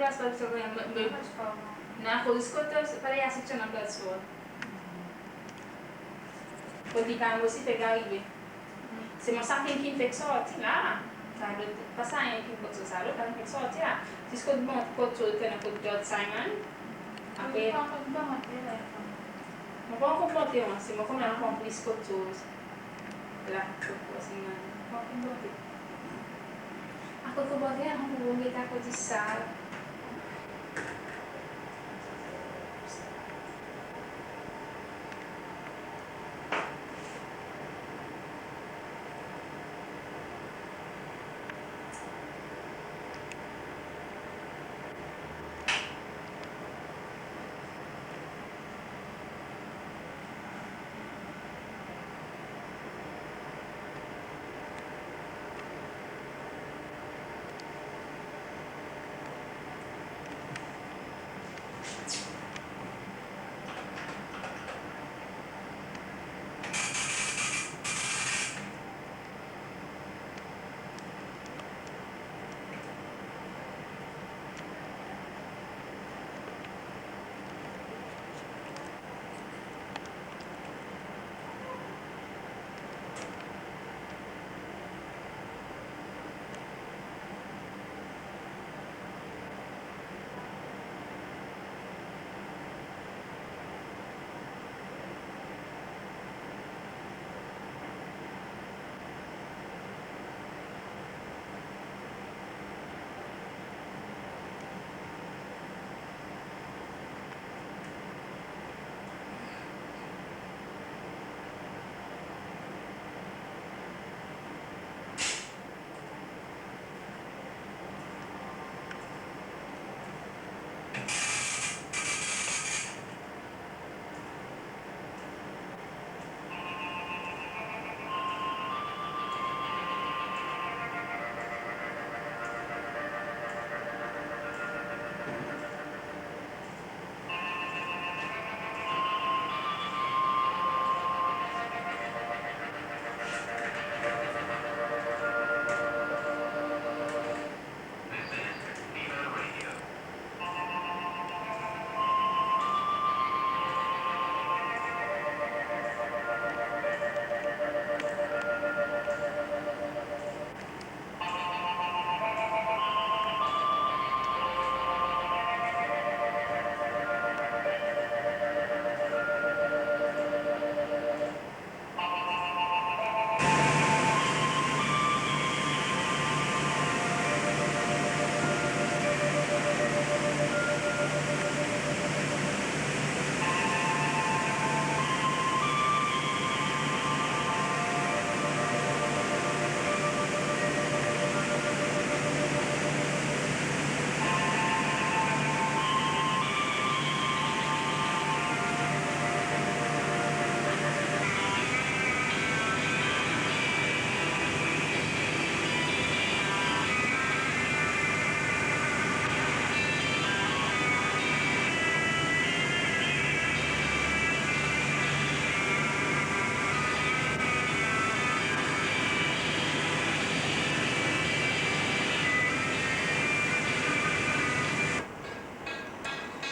gas para que na ako escuta parece que não pode só. Pode ficar você pegar e se mostrar quem tem que sortir lá, sabe? Passar em quem pode usar, para quem sortir lá. Se escuta bom, pode tudo que não pode dar Simon. Aqui. Mas como comportar um, se como não compra escuta lá, assim não. Como comportar? Ako comportar não vou me dar coisa sal.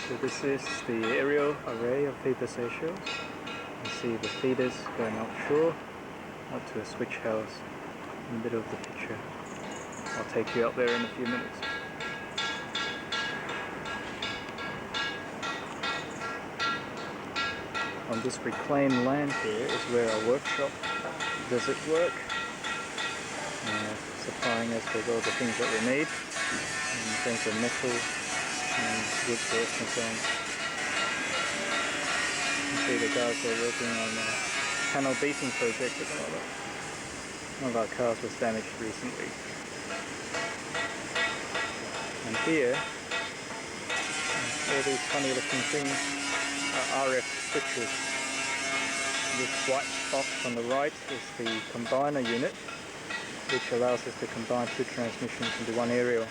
So this is the aerial array of FEBA Seychelles. You see the feeders going offshore up to a switch house in the middle of the picture. I'll take you up there in a few minutes. On this reclaimed land here is where our workshop does its work, supplying us with all the things that we need in terms of metal and wood sorts and so on. You see the guys are working on a panel beating project at the moment. One of our cars was damaged recently. And here, all these funny looking things are RF switches. This white box on the right is the combiner unit, which allows us to combine two transmissions into one aerial.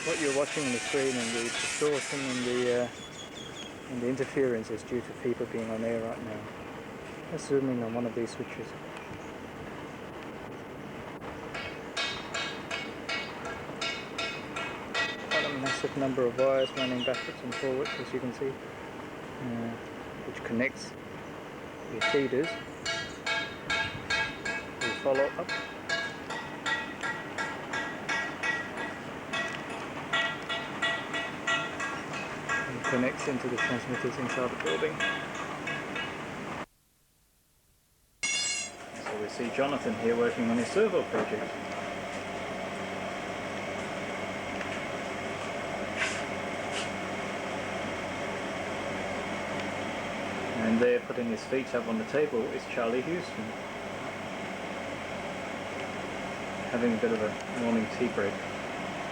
What you're watching on the screen and the distortion and the interference is due to FEBA being on air right now. Let's zoom in on one of these switches. Quite a massive massive number of wires running backwards and forwards, as you can see, which connects the feeders. We follow up. And connects into the transmitters inside the building. So we see Jonathan here working on his servo project. And there, putting his feet up on the table, is Charlie Houston, having a bit of a morning tea break.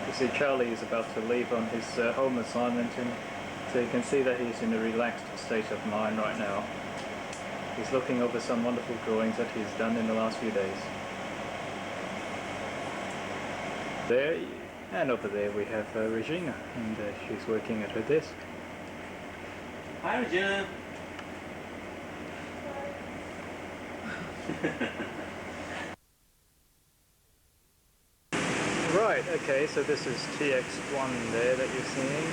You see Charlie is about to leave on his home assignment, and so you can see that he's in a relaxed state of mind right now. He's looking over some wonderful drawings that he's done in the last few days. There, and over there we have Regina, and she's working at her desk. Hi, Regina. Right, okay, so this is TX1 there that you're seeing,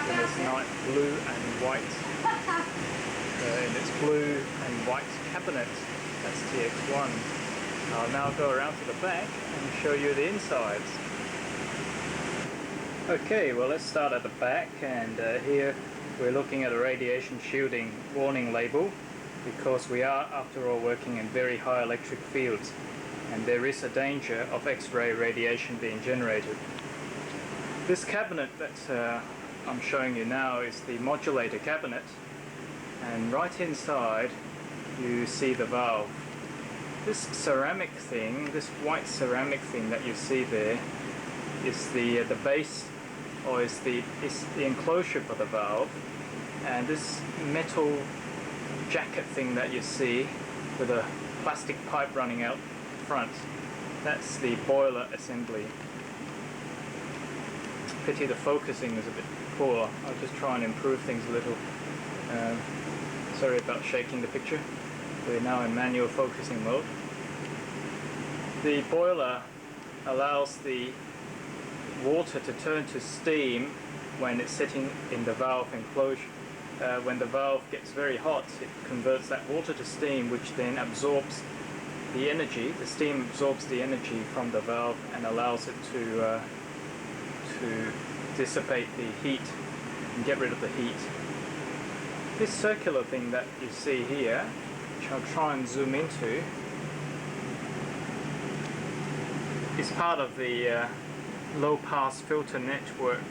in its night blue and white, in its blue and white cabinet. That's TX1. I'll now go around to the back and show you the insides. Okay, well let's start at the back, and here we're looking at a radiation shielding warning label, because we are, after all, working in very high electric fields, and there is a danger of X-ray radiation being generated. This cabinet that I'm showing you now is the modulator cabinet, and right inside you see the valve. This ceramic thing, this white ceramic thing that you see there, is the base, or is the enclosure for the valve, and this metal jacket thing that you see with a plastic pipe running out front, that's the boiler assembly. Pity the focusing is a bit poor. I'll just try and improve things a little. Sorry about shaking the picture. We're now in manual focusing mode. The boiler allows the water to turn to steam when it's sitting in the valve enclosure. When the valve gets very hot, it converts that water to steam, which then absorbs the energy. The steam absorbs the energy from the valve and allows it to dissipate the heat and get rid of the heat. This circular thing that you see here, which I'll try and zoom into, is part of the low-pass filter network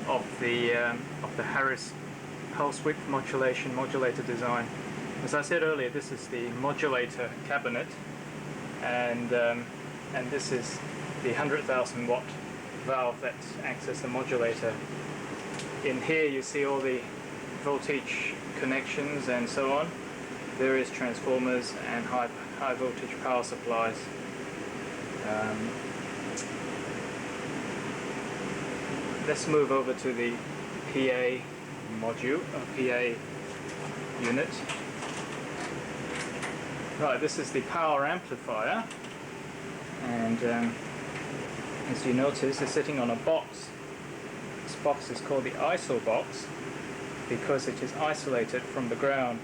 of the Harris pulse width modulator design. As I said earlier, this is the modulator cabinet, and this is the 100,000 watt valve that acts as the modulator. In here you see all the voltage connections and so on, various transformers and high voltage power supplies. Let's move over to the PA module, PA unit. Right, this is the power amplifier, and as you notice, it's sitting on a box. This box is called the ISO box because it is isolated from the ground.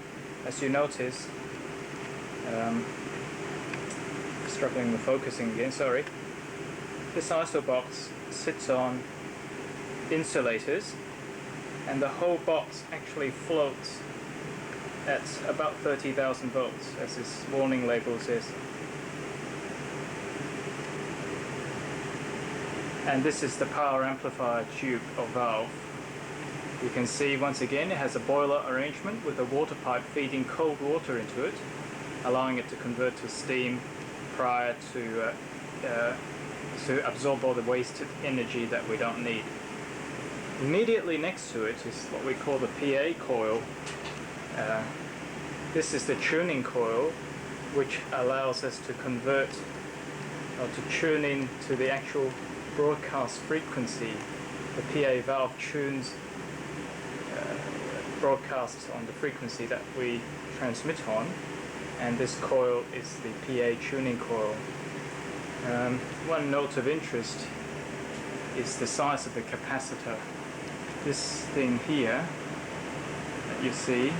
As you notice, struggling with focusing again, sorry. This ISO box sits on insulators, and the whole box actually floats at about 30,000 volts, as this warning label says. And this is the power amplifier tube or valve. You can see once again it has a boiler arrangement with a water pipe feeding cold water into it, allowing it to convert to steam prior to absorb all the wasted energy that we don't need. Immediately next to it is what we call the PA coil. This is the tuning coil, which allows us to convert or to tune in to the actual broadcast frequency. The PA valve tunes broadcasts on the frequency that we transmit on, and this coil is the PA tuning coil. One note of interest is the size of the capacitor. This thing here that you see,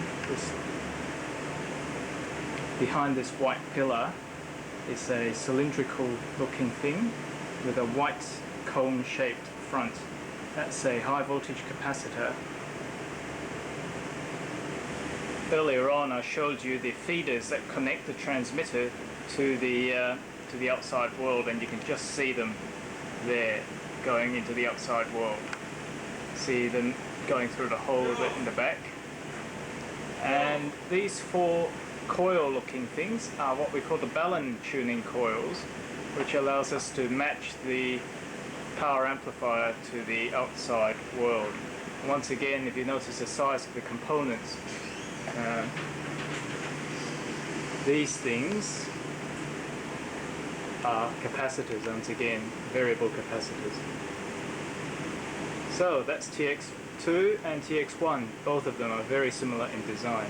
behind this white pillar, is a cylindrical looking thing with a white cone shaped front. That's a high voltage capacitor. Earlier on I showed you the feeders that connect the transmitter to the outside world, and you can just see them there going into the outside world. See them going through the hole in the back. And these four coil looking things are what we call the balun tuning coils, which allows us to match the power amplifier to the outside world. Once again, if you notice the size of the components, these things are capacitors, once again, variable capacitors. So that's TX2 and TX1. Both of them are very similar in design.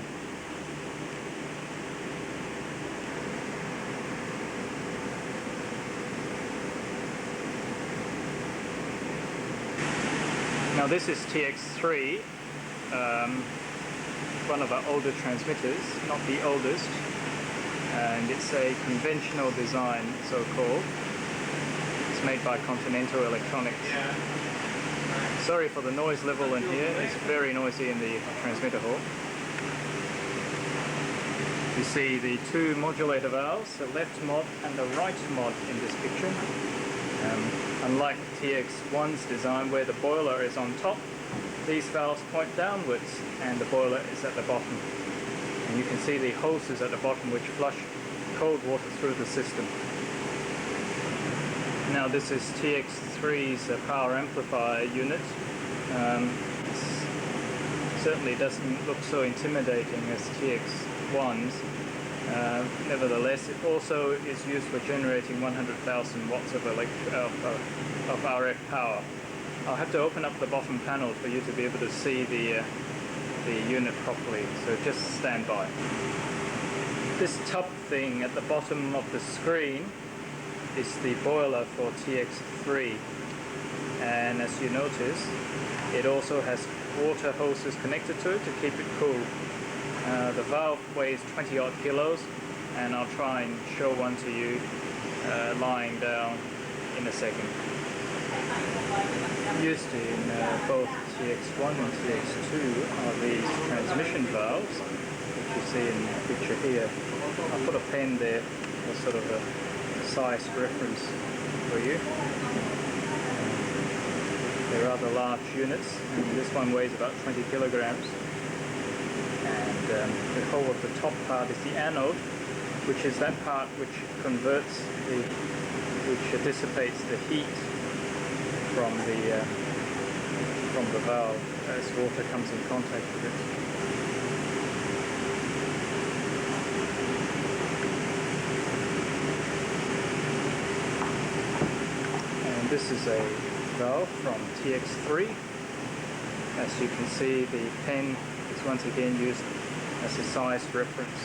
Now this is TX3, one of our older transmitters, not the oldest, and it's a conventional design, so-called. It's made by Continental Electronics. Sorry for the noise level in here, it's very noisy in the transmitter hall. You see the two modulator valves, the left mod and the right mod in this picture. Unlike TX1's design where the boiler is on top, these valves point downwards and the boiler is at the bottom. And you can see the hoses at the bottom which flush cold water through the system. Now this is TX3's power amplifier unit. Certainly doesn't look so intimidating as TX1's. Nevertheless, it also is used for generating 100,000 watts of RF power. I'll have to open up the bottom panel for you to be able to see the unit properly, so just stand by. This top thing at the bottom of the screen is the boiler for TX3, and as you notice, it also has water hoses connected to it to keep it cool. The valve weighs 20 odd kilos, and I'll try and show one to you lying down in a second. Used in both TX1 and TX2 are these transmission valves, which you see in the picture here. I'll put a pen there as sort of a size reference for you. They're rather large units, and this one weighs about 20 kilograms. And the whole of the top part is the anode, which is that part which converts which dissipates the heat from the valve as water comes in contact with it. And this is a valve from TX3. As you can see, the pen is once again used as a size reference.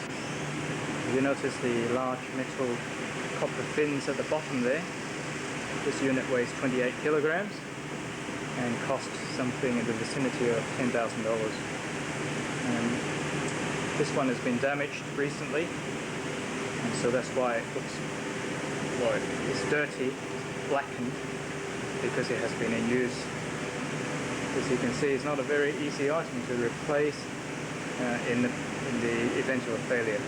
You notice the large metal copper fins at the bottom there. This unit weighs 28 kilograms and costs something in the vicinity of $10,000. This one has been damaged recently, and so that's why it looks, well, it's dirty, it's blackened, because it has been in use. As you can see, it's not a very easy item to replace in the event of a failure.